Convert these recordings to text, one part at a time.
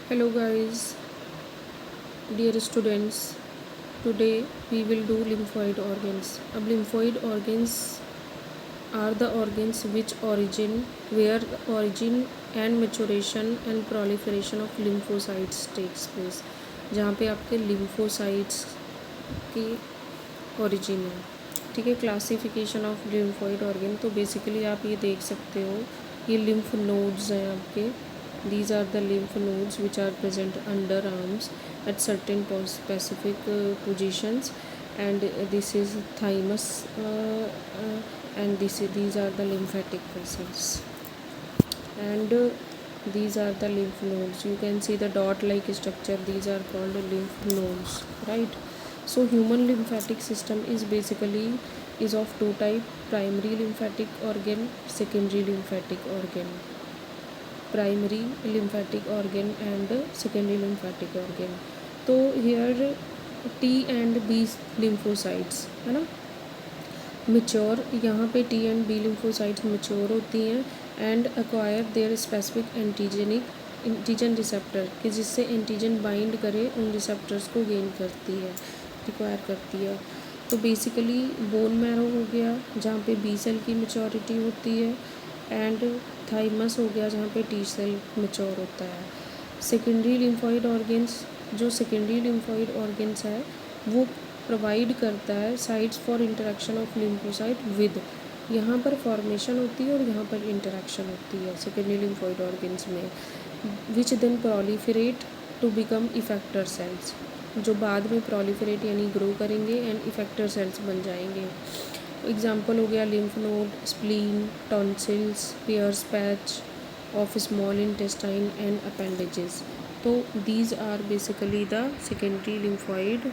Hello guys, dear students. Today we will do lymphoid organs. अब lymphoid organs are the organs which where the origin and maturation and proliferation of lymphocytes takes place. जहाँ पे आपके lymphocytes की origin है. ठीक है. Classification of lymphoid organ, तो basically आप ये देख सकते हो, ये लिम्फ नोड्स हैं आपके. These are the lymph nodes which are present under arms at certain specific positions, and this is thymus, and these are the lymphatic vessels, and these are the lymph nodes. You can see the dot-like structure. These are called lymph nodes, right? So human lymphatic system is of two type: primary lymphatic organ, secondary lymphatic organ. Primary lymphatic organ and secondary lymphatic organ. तो here T and B lymphocytes है ना, mature. यहाँ पे T and B lymphocytes mature होती हैं and acquire their specific antigen receptor, कि जिससे antigen bind करे उन रिसेप्टर्स को गेन करती है, रिक्वायर करती है. तो बेसिकली बोन मैरो हो गया जहाँ पे बी सेल की मेच्योरिटी होती है, एंड थाइमस हो गया जहाँ पे टी सेल मेच्योर होता है. सेकेंडरी लिम्फॉइड ऑर्गन्स, जो सेकेंडरी लिम्फॉइड ऑर्गन्स है वो प्रोवाइड करता है sites for interaction of lymphocyte with. यहाँ पर फॉर्मेशन होती है और यहाँ पर इंटरेक्शन होती है सेकेंडरी लिम्फॉइड ऑर्गन्स में, which then proliferate to become effector cells, जो बाद में प्रोलिफरेट यानी ग्रो करेंगे एंड इफेक्टर सेल्स बन जाएंगे. एग्जाम्पल हो गया lymph node, spleen, tonsils, Peyer's patch of small intestine and appendages. तो these are basically the secondary lymphoid.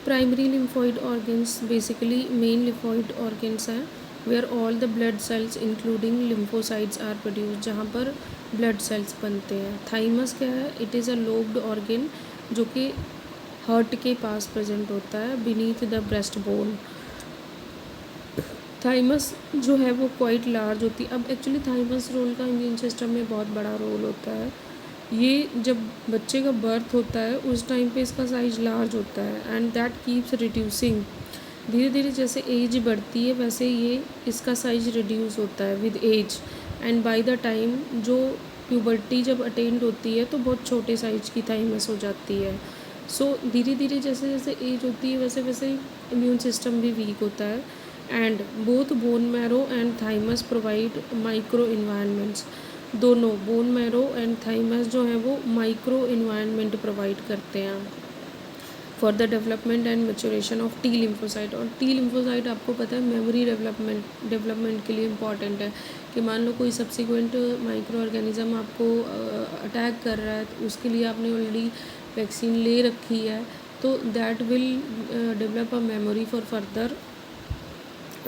Primary lymphoid organs basically main lymphoid organs हैं where all the blood cells including lymphocytes are produce, जहाँ पर blood cells बनते हैं. Thymus क्या है? It is a lobed organ जो कि हार्ट के पास प्रेजेंट होता है, beneath the breast bone. Thymus जो है वो क्वाइट लार्ज होती है. अब एक्चुअली थाइमस रोल का इम्यून सिस्टम में बहुत बड़ा रोल होता है. ये जब बच्चे का बर्थ होता है उस टाइम पे इसका साइज लार्ज होता है एंड दैट कीप्स रिड्यूसिंग. धीरे धीरे जैसे एज बढ़ती है वैसे ये इसका साइज रिड्यूस होता है with age, and by the time जो प्यूबर्टी जब अटेंड होती है तो बहुत छोटे साइज की थाइमस हो जाती है. सो धीरे धीरे जैसे जैसे एज होती है वैसे वैसे इम्यून सिस्टम भी वीक होता है. And both bone marrow and thymus provide micro environments. दोनों बोन मैरो एंड थाइमस जो है वो माइक्रो इन्वायरमेंट प्रोवाइड करते हैं for the development and maturation of T lymphocyte. और टी लिम्फोसाइट आपको पता है मेमोरी डेवलपमेंट के लिए इम्पॉर्टेंट है, कि मान लो कोई सब्सिक्वेंट माइक्रो ऑर्गेनिज्म आपको अटैक कर रहा है तो उसके लिए आपने ऑलरेडी वैक्सीन ले रखी है, तो that will develop a memory for further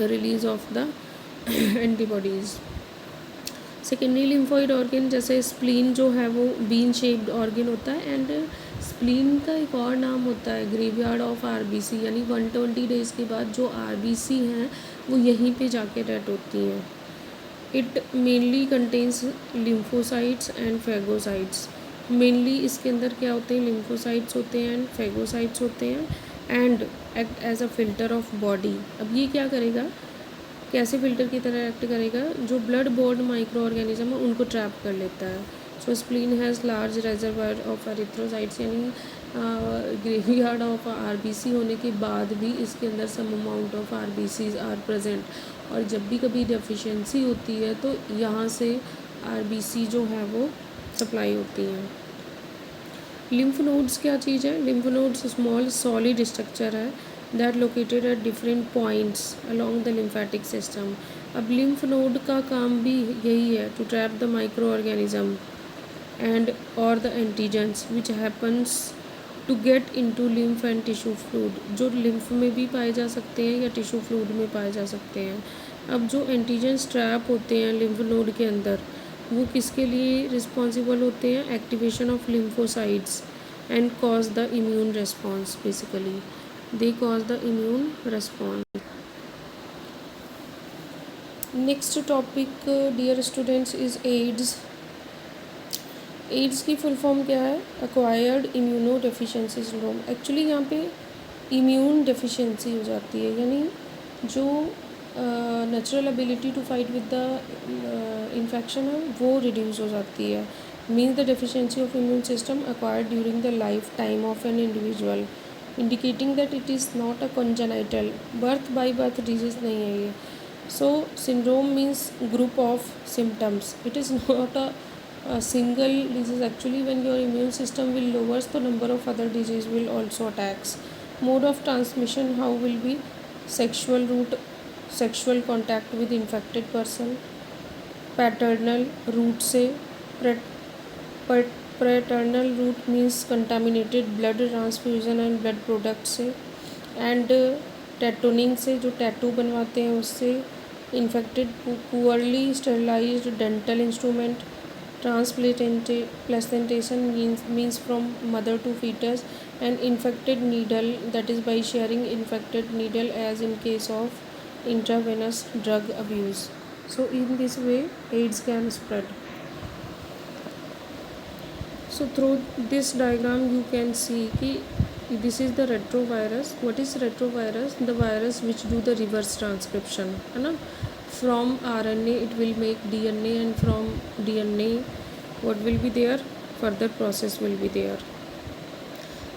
release of the antibodies. Secondary lymphoid organ जैसे स्प्लीन जो है वो बीन शेप्ड ऑर्गन होता है, एंड स्प्लीन का एक और नाम होता है ग्रेवयार्ड ऑफ आरबीसी, यानी 120 डेज़ के बाद जो आरबीसी हैं वो यहीं पे जाके डेट होती हैं. It mainly contains lymphocytes and phagocytes. Mainly इसके अंदर क्या होते हैं? लिम्फोसाइट्स होते हैं एंड फेगोसाइट्स होते हैं, and act as a filter of body. अब ये क्या करेगा, कैसे फिल्टर की तरह एक्ट करेगा? जो ब्लड बोर्न माइक्रो ऑर्गेनिज्म है उनको ट्रैप कर लेता है. So spleen has large reservoir of erythrocytes, यानी ग्रेवयार्ड ऑफ आरबीसी होने के बाद भी इसके अंदर some amount of RBCs are present. और जब भी कभी डेफिशिएंसी होती है तो यहाँ से आरबीसी जो है वो सप्लाई होती हैं. लिम्फ नोड्स क्या चीज़ है? Lymph nodes small solid structure है that located at different points along the lymphatic system. अब लिम्फ नोड का काम भी यही है, to trap the microorganism and और the antigens which happens to get into lymph and tissue fluid, जो lymph में भी पाए जा सकते हैं या टिश्यू फ्लूइड में पाए जा सकते हैं. अब जो एंटीजेंस ट्रैप होते हैं लिम्फ नोड के अंदर वो किसके लिए रिस्पॉन्सिबल होते हैं? Activation of lymphocytes and cause the immune response. Basically they cause the immune response. Next topic, dear students, is AIDS. AIDS की फुल फॉर्म क्या है? Acquired immuno deficiency syndrome. Actually यहाँ पे इम्यून डेफिशिएंसी हो जाती है, यानी जो natural ability to fight with the infection है वो रिड्यूस हो जाती है। Means the deficiency of immune system acquired during the life time of an individual, indicating that it is not a congenital, birth by birth disease नहीं है ये। So syndrome means group of symptoms, it is not a single disease. Actually, when your immune system will lowers, the number of other disease will also attacks. Mode of transmission how will be? Sexual route, sexual contact with infected person, paternal route से, paternal route means contaminated blood transfusion and blood product से, and टैटूनिंग से, जो tattoo बनवाते हैं उससे, infected poorly sterilised dental instrument, transplantation means from mother to fetus, and infected needle, that is by sharing infected needle as in case of intravenous drug abuse. So in this way AIDS can spread. So through this diagram you can see कि this is the retrovirus. What is retrovirus? The virus which do the reverse transcription, है ना? From RNA it will make DNA, and from DNA what will be there? Further process will be there.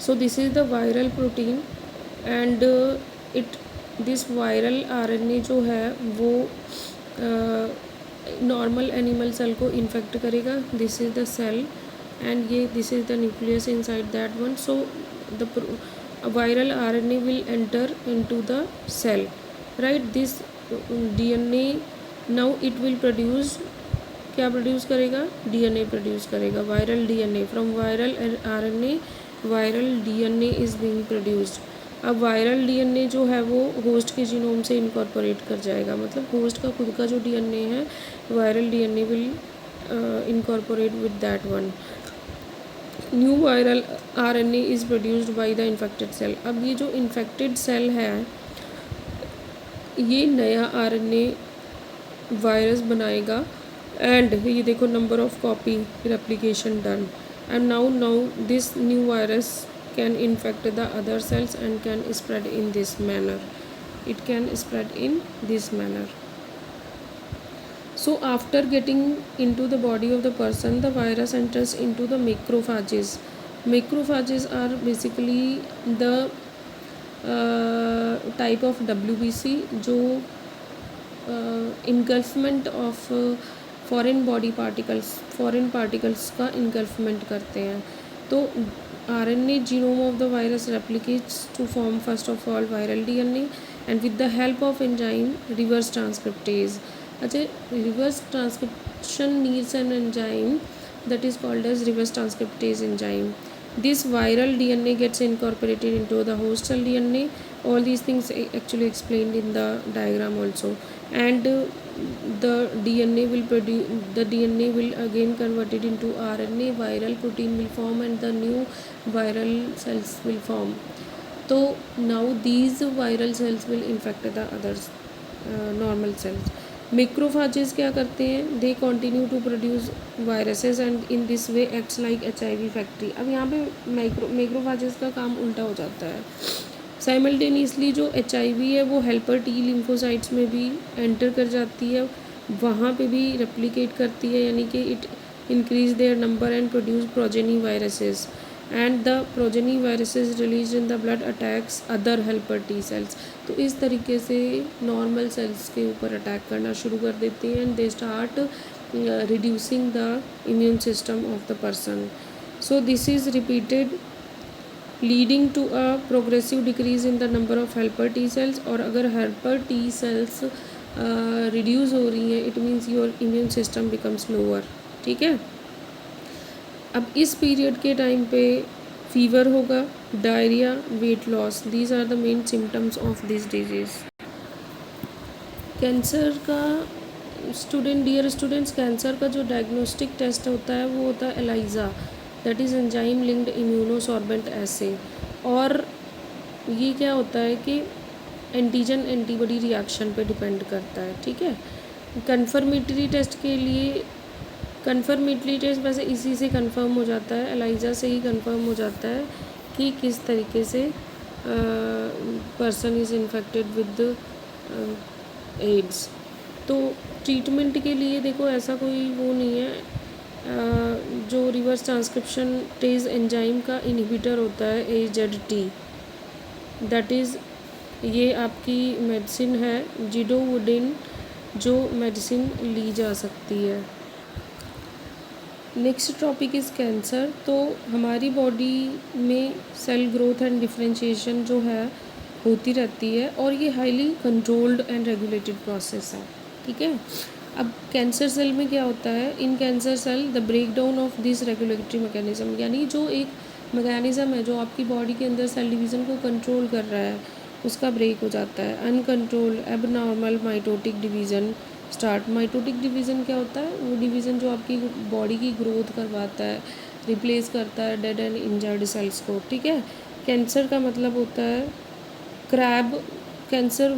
So this is the viral protein, and it this viral RNA जो है वो normal animal cell को infect करेगा. This is the cell, and ये this is the nucleus inside that one. So the viral RNA will enter into the cell, right? This DNA now it will produce, क्या produce करेगा? DNA produce करेगा, viral DNA. From viral RNA viral DNA is being produced. अब viral DNA जो है वो host के genome से incorporate कर जाएगा, मतलब होस्ट का खुद का जो DNA है, viral DNA will incorporate with that one. New viral RNA is produced by the infected cell. अब ये जो इन्फेक्टेड सेल है ये नया RNA वायरस बनाएगा, एंड ये देखो number of copy replication done, and now this new virus can infect the other sales and can spread in this manner. It can spread in this manner. So after getting into the body of the person, the virus enters into the macrophages. Macrophages are basically the type of WBC जो engulfment of foreign body particles, foreign particles का इनगल्फमेंट करते हैं. तो RNA genome of the virus replicates to form first of all viral DNA, and with the help of enzyme reverse transcriptase. अच्छा, reverse transcription needs an enzyme that is called as reverse transcriptase enzyme. This viral DNA gets incorporated into the host cell DNA. All these things actually explained in the diagram also. And the DNA will again converted into RNA. Viral protein will form and the new viral cells will form. So now these viral cells will infect the others normal cells. Macrophages क्या करते हैं? They continue to produce viruses and in this way acts like HIV factory. अब यहाँ पे macrophages का काम उल्टा हो जाता है. साइमल्टेनियसली जो HIV है वो हेल्पर T लिम्फोसाइट्स में भी एंटर कर जाती है, वहाँ पे भी रेप्लिकेट करती है, यानी कि it increase their number and produce progeny viruses, and the progeny viruses release in the blood attacks other helper T cells. तो इस तरीके से नॉर्मल सेल्स के ऊपर अटैक करना शुरू कर देते हैं, and they start reducing the immune system of the person. So this is repeated leading to a progressive decrease in the number of helper T cells. और अगर हेल्पर T सेल्स रिड्यूस हो रही हैं, it means your immune system becomes lower. ठीक है. अब इस period के टाइम पे फीवर होगा, diarrhoea, weight loss. These are the main symptoms of this disease. Cancer का डियर स्टूडेंट्स, कैंसर का जो डायग्नोस्टिक टेस्ट होता है वो होता है ELISA, that is enzyme linked immunosorbent assay. और ये क्या होता है कि एंटीजन एंटीबॉडी रिएक्शन पे डिपेंड करता है. ठीक है. कन्फर्मेटरी टेस्ट के लिए कन्फर्मेटरी टेस्ट वैसे इसी से कंफर्म हो जाता है, एलाइजा से ही कंफर्म हो जाता है कि किस तरीके से person is infected with AIDS. तो ट्रीटमेंट के लिए देखो ऐसा कोई वो नहीं है, जो रिवर्स ट्रांसक्रिप्शन टेज एंजाइम का इनहिबिटर होता है AZT, दैट इज़ ये आपकी मेडिसिन है जिडोवुडिन, जो मेडिसिन ली जा सकती है। Next topic is cancer. तो हमारी बॉडी में सेल ग्रोथ एंड डिफरेंशिएशन जो है होती रहती है, और ये highly controlled and regulated process है, ठीक है। अब कैंसर सेल में क्या होता है, in cancer cell the break down of this regulatory mechanism, यानी जो एक मैकेनिज्म है जो आपकी बॉडी के अंदर सेल डिवीज़न को कंट्रोल कर रहा है, उसका ब्रेक हो जाता है। Uncontrolled abnormal mitotic division start. Mitotic division क्या होता है, वो डिवीज़न जो आपकी बॉडी की ग्रोथ करवाता है, रिप्लेस करता है डेड एंड इंजर्ड सेल्स को, ठीक है। कैंसर का मतलब होता है क्रैब, कैंसर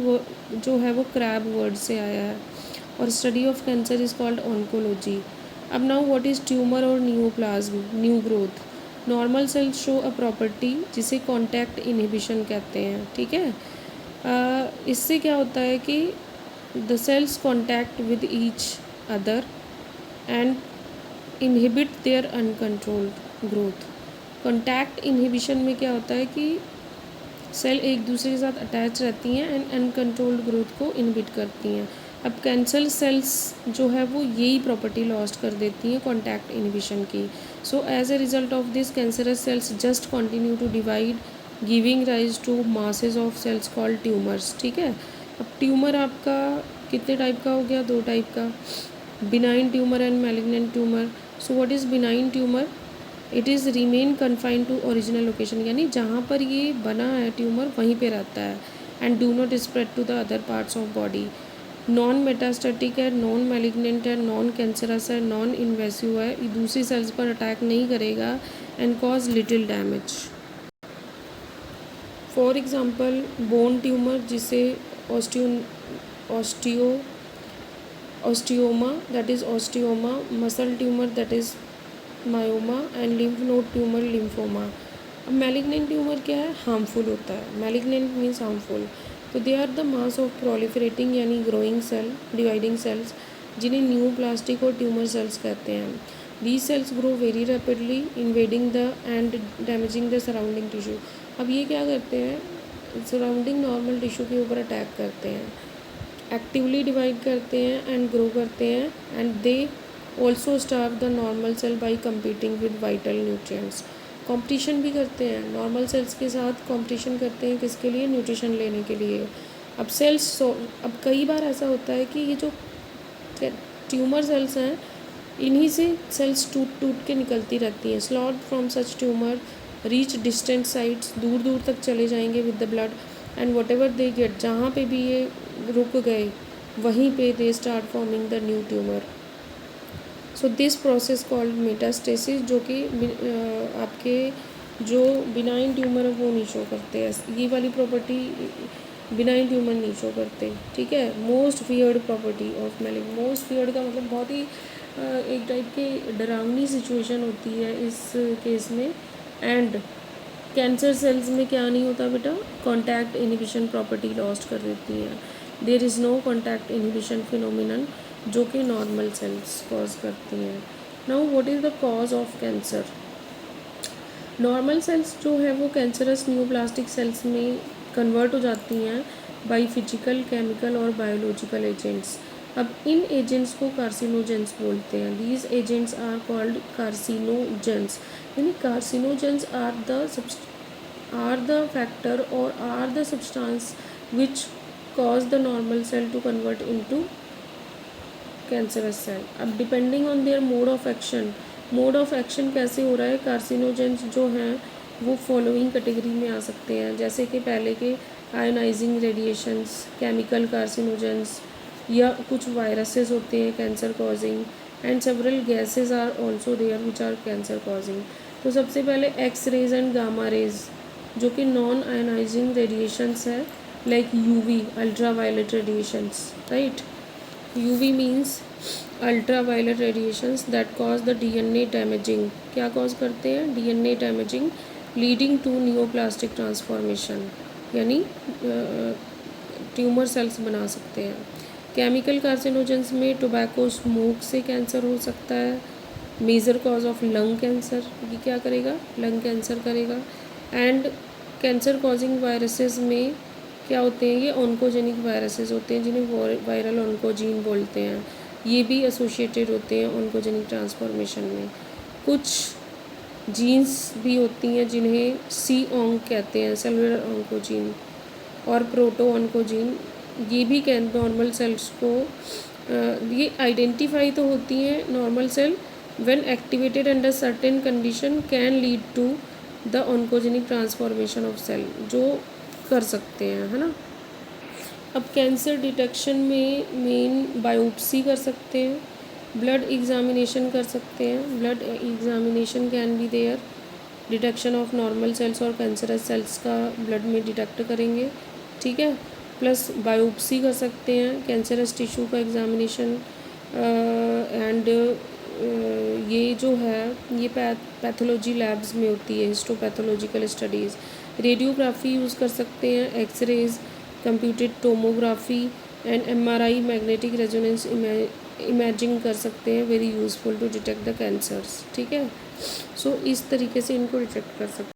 जो है वो क्रैब वर्ड से आया है, और study of cancer is called oncology. अब नाउ व्हाट इज़ ट्यूमर और neoplasm, new growth. Normal sales show a property जिसे कॉन्टैक्ट इनहिबिशन कहते हैं, ठीक है। इससे क्या होता है कि the cells contact with each other and inhibit their uncontrolled growth। Contact inhibition में क्या होता है कि सेल एक दूसरे के साथ अटैच रहती हैं एंड अनकंट्रोल्ड ग्रोथ को इनहिबिट करती हैं। अब कैंसर सेल्स जो है वो यही प्रॉपर्टी लॉस्ट कर देती हैं कॉन्टैक्ट इनहिबिशन की। So as a result of this cancerous cells just continue to divide, giving rise to masses of cells called tumours, ठीक है। अब ट्यूमर आपका कितने टाइप का हो गया, 2 टाइप का, benign tumour and malignant tumour. So what is benign tumour, it is remain confined to original location, यानी जहाँ पर ये बना है ट्यूमर वहीं पे रहता है, and do not spread to the other parts of body. Non metastatic है, नॉन मैलिग्नेंट है, नॉन कैंसरस है, नॉन इन्वेसिव है, ये दूसरी सेल्स पर अटैक नहीं करेगा and cause little damage. For example bone tumour जिसे osteoma that is osteoma, muscle tumour that is myoma, and lymph node tumour lymphoma. अब मैलिग्नेंट ट्यूमर क्या है, हार्मफुल होता है, मैलिग्नेंट मीन्स हार्मफुल। तो they are the mass of proliferating यानी growing cell, dividing cells, जिन्हें new plastic और tumour cells कहते हैं। These cells grow very rapidly invading the end damaging the surrounding tissue. अब ये क्या करते हैं, सराउंडिंग नॉर्मल टिश्यू के ऊपर अटैक करते हैं, एक्टिवली डिवाइड करते हैं एंड ग्रो करते हैं, and they also starve the normal cell by competing with vital nutrients. Competition भी करते हैं, नॉर्मल सेल्स के साथ कॉम्पिटिशन करते हैं, किसके लिए, न्यूट्रिशन लेने के लिए। अब अब कई बार ऐसा होता है कि ये जो ट्यूमर सेल्स हैं, इन्हीं से सेल्स टूट टूट के निकलती रहती हैं। Slot from such tumour reach distant sites, दूर दूर तक चले जाएंगे with the blood, and what ever they get, जहाँ पे भी ये रुक गए वहीं पे they start forming the new tumour. So this process called metastasis, जो कि आपके जो बिनाइन ट्यूमर है वो नहीं शो करते हैं, ये वाली प्रॉपर्टी बिनाइन ट्यूमर नहीं शो करते, ठीक है। Most feared property of malignant, most feared का मतलब बहुत ही एक टाइप की डरावनी सिचुएशन होती है इस केस में। एंड कैंसर सेल्स में क्या नहीं होता बेटा, कॉन्टैक्ट इनहिबिशन प्रॉपर्टी लॉस्ट कर देती है। There is no contact inhibition phenomenon जो कि नॉर्मल सेल्स कॉज करती हैं। Now what is the cause of cancer. Normal cells जो है वो कैंसरस न्यूप्लास्टिक सेल्स में कन्वर्ट हो जाती हैं बाय फिजिकल, केमिकल और बायोलॉजिकल एजेंट्स। अब इन एजेंट्स को कार्सिनोजेंस बोलते हैं। These agents are called carcinogens, यानी carcinogens are the factor or are the substance which cause the normal cell to convert into cancerous cell। अब depending on their mode of action कैसे हो रहा है, carcinogens जो हैं वो फॉलोइंग कैटेगरी में आ सकते हैं, जैसे कि पहले के आयोनाइजिंग रेडिएशंस, केमिकल कार्सिनोजेंस, या कुछ वायरसेस होते हैं cancer causing, and several gases are also there which are cancer causing. तो सबसे पहले X rays and gamma rays जो कि नॉन आयोनाइजिंग रेडिएशंस है, like UV ultraviolet radiations, right? UV means ultraviolet radiations that cause the DNA damaging, क्या cause करते हैं, DNA damaging leading to neoplastic transformation, यानी ट्यूमर सेल्स बना सकते हैं। केमिकल कार्सिनोजेंस में टोबैको स्मोक से कैंसर हो सकता है। Major cause of lung cancer, ये क्या करेगा, लंग कैंसर करेगा। एंड कैंसर कॉजिंग वायरसेस में क्या होते हैं, ये ऑन्कोजेनिक वायरसेस होते हैं जिन्हें वायरल ऑन्कोजीन बोलते हैं, ये भी एसोसिएटेड होते हैं ऑन्कोजेनिक ट्रांसफॉर्मेशन में। कुछ जीन्स भी होती हैं जिन्हें सी ऑन्क कहते हैं, सेलुलर ऑन्कोजीन और प्रोटो ऑन्कोजीन, ये भी नॉर्मल सेल्स को ये आइडेंटिफाई तो होती हैं normal cell, when activated under certain condition can lead to the oncogenic transformation of cell, जो कर सकते हैं, है ना। अब कैंसर डिटेक्शन में मेन बायोप्सी कर सकते हैं, ब्लड एग्जामिनेशन कर सकते हैं, blood examination can be there, detection of normal cells और कैंसरस सेल्स का ब्लड में डिटेक्ट करेंगे, ठीक है। प्लस बायोप्सी कर सकते हैं, कैंसरस टिश्यू का एग्जामिनेशन, एंड ये जो है ये पैथोलॉजी लैब्स में होती है, हिस्टोपैथोलॉजिकल स्टडीज़। रेडियोग्राफी यूज़ कर सकते हैं, X rays, computed tomography and MRI, magnetic resonance imaging कर सकते हैं, very useful to detect the cancers, ठीक है। सो इस तरीके से इनको डिटेक्ट कर सकते हैं।